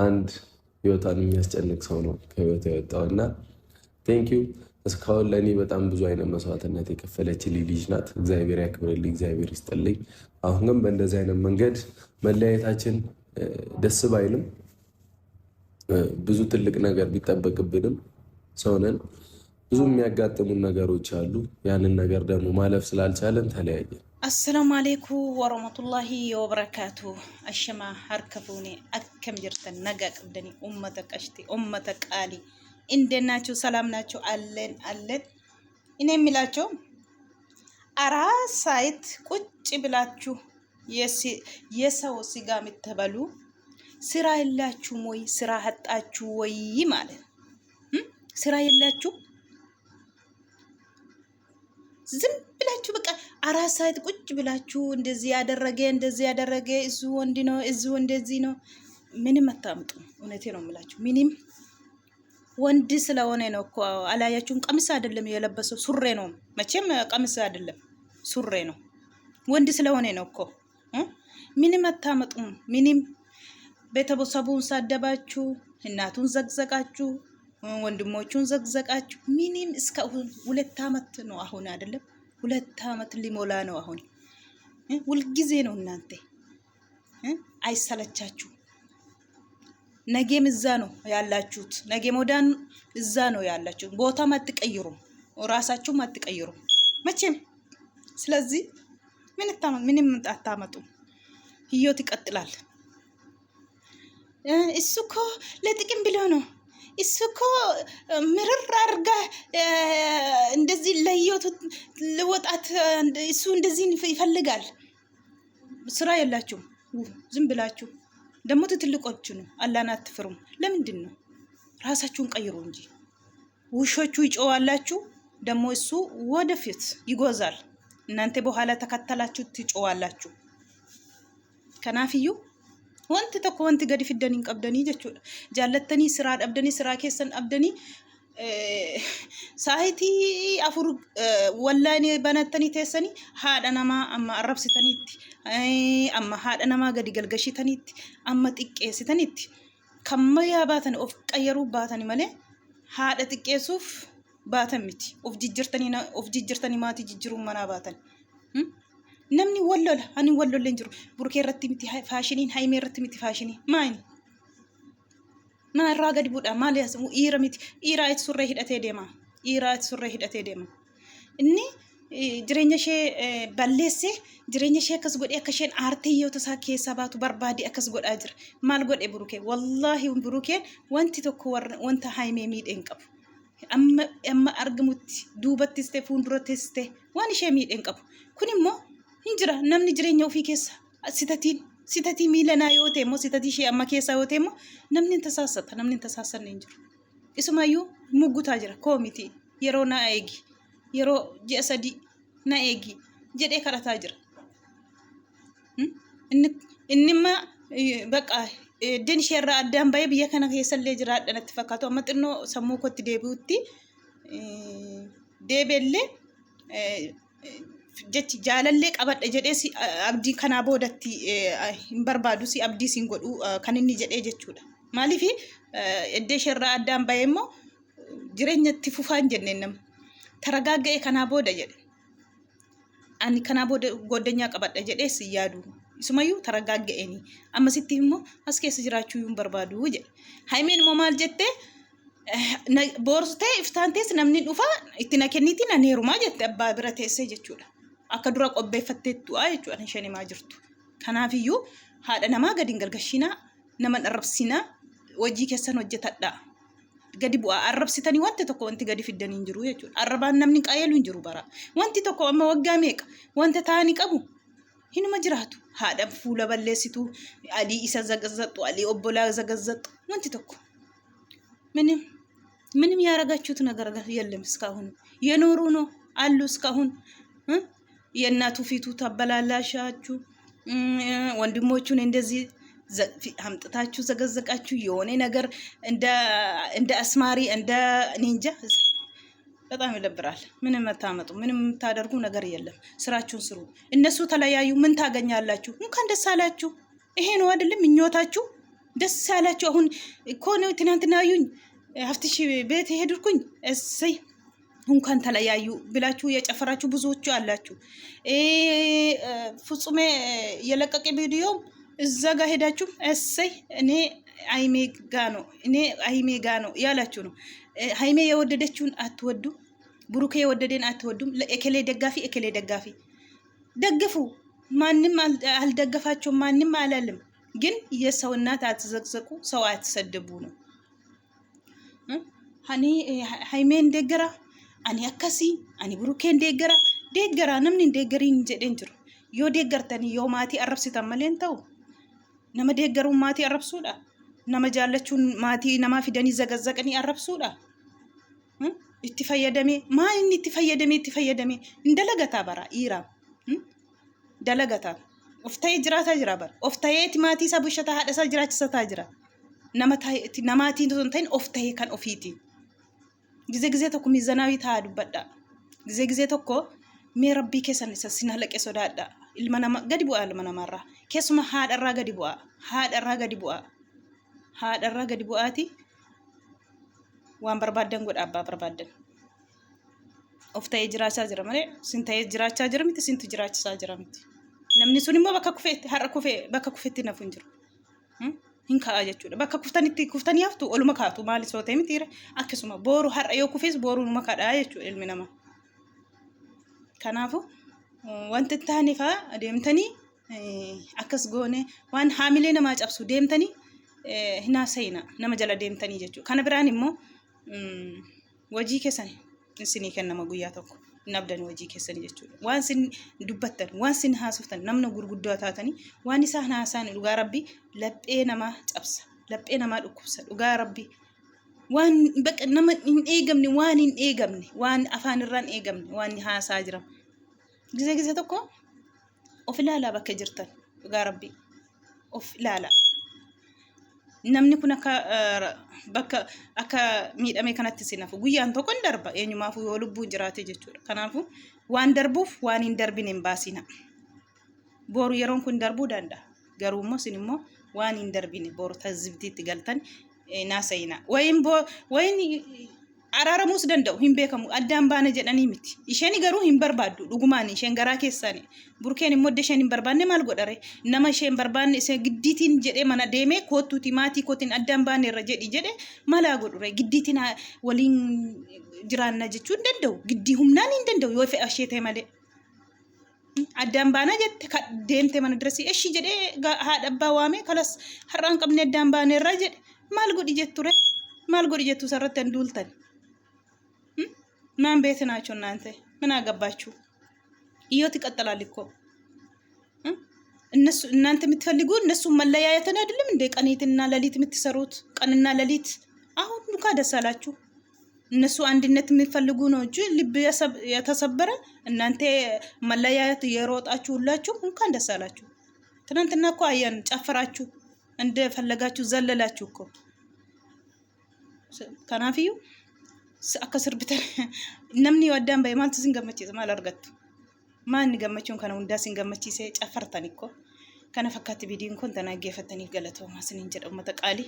አንድ ህይወቷን የሚያስጨንቅ ሰው ነው ከህይወት የወጣው እና ቴንኪዩ። እስካሁን ለእኔ በጣም ብዙ አይነት መስዋዕትነት የከፈለችልኝ ልጅ ናት። እግዚአብሔር ያክብርልኝ፣ እግዚአብሔር ይስጥልኝ። አሁን ግን በእንደዚህ አይነት መንገድ መለያየታችን ደስ ባይልም ብዙ ትልቅ ነገር ቢጠበቅብንም ሰውነን ብዙ የሚያጋጥሙን ነገሮች አሉ። ያንን ነገር ደግሞ ማለፍ ስላልቻለን ተለያየ። አሰላሙ አለይኩም ወረህመቱላሂ ወበረካቱ። አሸማ ሀርከፉኔ አከም ጅርተን ነጋ ቅብደኒ ኡመተ ቀሽቲ ኡመተ ቃሊ እንዴት ናችሁ? ሰላም ናችሁ? አለን አለን። እኔ የሚላቸው አራስ ሳይት ቁጭ ብላችሁ የሰው ስጋ የምትበሉ ስራ የላችሁም ወይ? ስራ አጣችሁ ወይ ማለት ስራ የላችሁ ዝም ብላችሁ በቃ አራስ ሳይት ቁጭ ብላችሁ እንደዚህ ያደረገ እሱ ወንድ ነው እሱ እንደዚህ ነው። ምንም አታምጡ። እውነቴ ነው የምላችሁ። ምንም ወንድ ስለሆነ ነው እኮ አላያችሁም? ቀሚስ አይደለም የለበሰው ሱሬ ነው። መቼም ቀሚስ አይደለም ሱሬ ነው። ወንድ ስለሆነ ነው እኮ። ምንም አታመጡም። ምንም ቤተሰቡን ሳደባችሁ፣ እናቱን ዘግዘቃችሁ፣ ወንድሞቹን ዘግዘቃችሁ። ምንም እስከ 2 ዓመት ነው አሁን አይደለም 2 ዓመት ሊሞላ ነው አሁን። ሁልጊዜ ነው እናንተ አይሰለቻችሁ? ነገም እዛ ነው ያላችሁት። ነገም ወዳን እዛ ነው ያላችሁት። ቦታም አትቀይሩም፣ ራሳችሁም አትቀይሩም መቼም። ስለዚህ ምንም አታመጡም። ህይወት ይቀጥላል። እሱ እኮ ለጥቅም ብሎ ነው። እሱ እኮ ምርር አድርጋ እንደዚህ ለህይወቱ ለወጣት እሱ እንደዚህ ይፈልጋል። ስራ የላችሁም። ዝም ብላችሁ ደግሞ ትልቆቹ ነው አላህን አትፍሩም። ለምንድን ነው? ራሳችሁን ቀይሩ እንጂ። ውሾቹ ይጮዋላችሁ፣ ደግሞ እሱ ወደፊት ይጎዛል። እናንተ በኋላ ተከተላችሁ ትጮዋላችሁ። ከናፍዩ wanti tokko wanti gadi fiddanii qabdanii jechuudha. Jaallattanii siraa dhabdanii siraa keessan dhabdanii saayitii afur wallaani banattanii teessanii haadha namaa amma arrabsitaniitti, amma haadha namaa gadi galgashitaniitti, amma xiqqeessitaniitti kan mayyaa baatan of qayyaruu baatani malee haadha xiqqeessuuf baatan miti. Of jijjirtanii maatii jijjiruun manaa baatan. namni wallola ani walloleen jiru burkee irratti miti faashiniin haimee irratti miti faashinii maani maa irraa gadi buudha maal yaasamu dhiira miti dhiiraa itti surree hidhatee deema inni jireenya ishee balleessee jireenya ishee akkas godhee akka isheen aartee yoo tasaa keessaa baatu barbaade akkas godhaa jira. Maal godhe burukee? Wallaahi burukeen wanti tokko wanta haimee miidheen qabu. Amma argamutti duubattis ta'e fuuldurattis ta'e waan ishee miidheen qabu. Kun immoo hinjira namni jireenya ofii keessa sitatii miilanaa yoo ta'e immoo sitatii ishee amma keessaa yoo ta'e immoo namni hin tasaasanne hin jiru. Isumayyuu muggutaa jira koomiti yeroo na eegi yeroo ji'a 3 na eegi jedhee kadhataa jira. Innimma baqa den ishee irraa addaan bahee biyya kana keessallee jiraadha natti fakkaatu. Amma xinnoo sammuu kootti deebi'utti deebi'ellee jechi jaalallee qabadha jedhee si abdii kanaa boodatti hin barbaadu, si abdii siin godhu kan inni jedhee jechuudha. Maaliif eddee isheerraa addaan bahee immoo jireenyatti fufaa hin jenneen nama taragaaga'ee kanaa booda jedhe ani kanaa booda goddanyaa qabadha jedhee si yaadu. Isumayyuu taragaaga'eeni ammasitti immoo as keessa jiraachuu hin barbaadu jedhe. Haimeen immoo maal jettee boorsitee iftaan teessi namni dhufaa itti na kenniitii na neerumaa jette abbaa bira teessee jechuudha. Akka dura qopheeffatteettu'a jechuudha isheen himaa jirtu. Kanaafiyyuu haadha namaa gadi hin galgashinaa, nama arrabsinaa, hojii keessan hojjetadha. Gadi bu'aa arrabsitanii wanti tokko wanti gadi fiddanii hin jiru jechuudha. Arrabaan namni qaayelu hin jiru bara. Wanti tokko amma waggaa meeqa wanta ta'anii qabu hinuma jiraatu. Haadha fuula balleessitu, alii isa zagazzatu, alii obbolaa zagazzatu wanti tokko ምንም ያረጋችሁት ነገር የለም እስካሁን የኖሩ ነው አሉ እስካሁን የእናቱ ፊቱ ተበላላሻችሁ። ወንድሞቹን እንደዚህ አምጥታችሁ ዘገዘቃችሁ። የሆነ ነገር እንደ አስማሪ እንደ ኒንጃ በጣም ይለብራል። ምንም አታመጡ፣ ምንም የምታደርጉ ነገር የለም። ስራችሁን ስሩ። እነሱ ተለያዩ ምን ታገኛላችሁ? እንኳን ደስ አላችሁ። ይሄ ነው አይደለም ምኞታችሁ? ደስ ያላችሁ አሁን እኮ ነው ትናንትና አዩኝ ሀፍትሽ ቤት ሄድኩኝ እሰይ እንኳን ተለያዩ ብላችሁ የጨፈራችሁ ብዙዎቹ አላችሁ። ፍጹሜ የለቀቀ ቪዲዮ እዛ ጋር ሄዳችሁ እሰይ እኔ አይሜ ጋ ነው ያላችሁ ነው። ሃይሜ የወደደችውን አትወዱ፣ ብሩኬ የወደደን አትወዱም። ለኤከሌ ደጋፊ ደግፉ። ማንም አልደገፋቸውም፣ ማንም አላለም። ግን የሰው እናት አትዘቅዘቁ፣ ሰው አትሰድቡ ነው። ሃይሜን ደገራ አኒ አከሲ አኒ ብሩኬን ደገራ namni deggariin jedhen jiru. Yoo deeggartani yoo maatii arrabsitan malee ta'u nama deeggaruun maatii arrabsuudha. Nama jaallachuun maatii namaa fidanii zagazzaqanii arrabsuudha. Itti fayyadamee maa inni itti fayyadamee indalagataa bara dhiiraa dalagataa of ta'ee jiraataa jira bara of ta'eeti maatii isaa bushataa haadha isaa jiraachisataa jira. Namaatiin osoo hin ta'in of ta'ee kan ofiiti. ጊዜ tokko miizanaawii ta'aa dubbadha. ጊዜ tokko mee rabbii keessan isa sina laqe sodaadha. Ilma nama gadi bu'aa, ilma namaarraa keessuma haadharraa gadi bu'aati. Waan barbaadan godha abbaa barbaadan. Of ta'ee jiraachaa jira malee sin ta'ee jiraachaa jira miti, sintu jiraachisaa jira miti. Namni sun immoo bakka kufeetti har'a kufee bakka kufeetti nafu hin jiru. Hin ka'a jechuudha. Bakka kuftanii haftu oluma kaatu maali soo ta'e miti akkasuma booru har'a yoo kufees booru numa kadhaa jechuudha ilmi namaa. Kanaafu wanti taane fa'aa adeemtanii akkas goone waan haamilee namaa cabsu deemtanii hinaasayina nama jala deemtanii jechuudha. Kana biraan immoo wajii keessan isinii kennama guyyaa tokko hin abdanii wajii keessanii jechuudha. Waan sin dubbattan waan sin haasoftan namna gurguddoo taatanii waan isaan haasaan dhugaa rabbii laphee namaa cabsa, laphee namaa dhukkubsa dhugaa rabbii. Waan bakka nama hin eegamne waan afaan irraan eegamne waan haasaa jiran. ጊዜ tokko of ilaalaa bakka jirtan dhugaa rabbii of ilaalaa. Namni kun akka miidhame kanatti sinafu guyyaan tokko hin darba eenyumaafuu yoo lubbuun jiraate jechuudha. Kanaafu waan darbuuf waan hin darbine hin baasina. Boru yeroon kun darbuu danda'a. Garuu immoo sin immoo waan hin darbine boru tazibtiitti galtan naasayina. Wayin araaramuus danda'u hin beekamu addaan baana jedhanii miti. Isheen garuu hin barbaaddu dhugumaan isheen garaa keessaani. Burkeen immoo isheen hin barbaanne maal godhare nama isheen barbaanne ishee giddiitiin jedhee mana deemee kootuuti maatii kootiin addaan baane irra jedhe malaa godhure giddiitiin waliin jiraanna jechuu hin danda'u. Giddii humnaan hin danda'u yoo fe'a ishee ta'e malee. Addaan baana jette deemte mana dirasii ishii jedhee haadha abbaa waamee kalas har'aan qabne addaan baane irra jedhe maal godhi jettu sarratti hin duultan. ማን ቤት ናቸው እናንተ? ምን አገባችሁ? ህይወት ይቀጥላል እኮ እናንተ የምትፈልጉ እነሱ መለያየትን አይደለም እንደ ቀኔትና ሌሊት የምትሰሩት ቀንና ሌሊት። አሁን ሉካ ደስ አላችሁ። እነሱ አንድነት የሚፈልጉ ነው እንጂ ልብ የተሰበረ እናንተ መለያየት የሮጣችሁ ሁላችሁ እንኳን ደስ አላችሁ። ትናንትና እኮ አየን ጨፈራችሁ፣ እንደፈለጋችሁ ዘለላችሁ እኮ ከናፊዩ akka sirbitan namni waddaan bahe maaltu sin gammachiisa maal argattu maanni gammachuun kana hundaa sin gammachiisee caffartan ikko kana fakkaatti viidiyoon kun tanaa geeffataniif galatoomaa sinin jedha uummata qaalii.